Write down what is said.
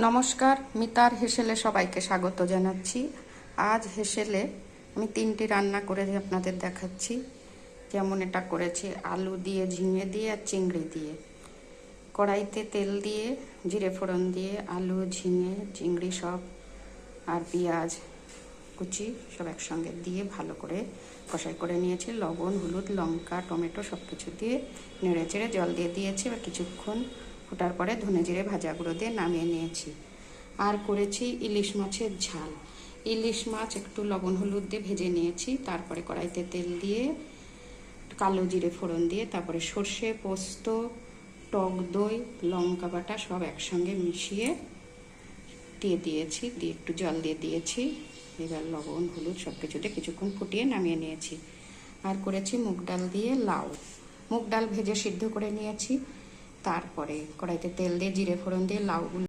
নমস্কার, মিতার হেসেলে সবাইকে স্বাগত জানাচ্ছি। আজ হেসেলে আমি 3টি রান্না করে আপনাদের দেখাচ্ছি। যেমন এটা করেছি আলু দিয়ে, ঝিঙে দিয়ে আর চিংড়ি দিয়ে। কড়াইতে তেল দিয়ে, জিরে ফোড়ন দিয়ে আলু, ঝিঙে, চিংড়ি সব আর পেঁয়াজ কুচি সব একসঙ্গে দিয়ে ভালো করে কষাই করে নিয়েছি। লবণ, হলুদ, লঙ্কা, টমেটো সব কিছু দিয়ে নেড়ে চেড়ে জল দিয়ে দিয়েছি। এবার কিছুক্ষণ ফোটার পরে ধনে জিরে ভাজা গুঁড়ো দিয়ে নামিয়ে নিয়েছি। আর করেছি ইলিশ মাছের ঝাল। ইলিশ মাছ একটু লবণ হলুদ দিয়ে ভেজে নিয়েছি। তারপরে কড়াইতে তেল দিয়ে কালো জিরে ফোড়ন দিয়ে তারপরে সর্ষে, পোস্ত, টক দই, লঙ্কা বাটা সব একসঙ্গে মিশিয়ে দিয়ে দিয়েছি। দিয়ে একটু জল দিয়ে দিয়েছি। এবার লবণ হলুদ সব কিছু দিয়ে কিছুক্ষণ ফুটিয়ে নামিয়ে নিয়েছি। আর করেছি মুগ ডাল দিয়ে লাউ। মুগ ডাল ভেজে সিদ্ধ করে নিয়েছি। তারপরে কড়াইতে তেল দিয়ে জিরে ফোড়ন দিয়ে লাউগুলো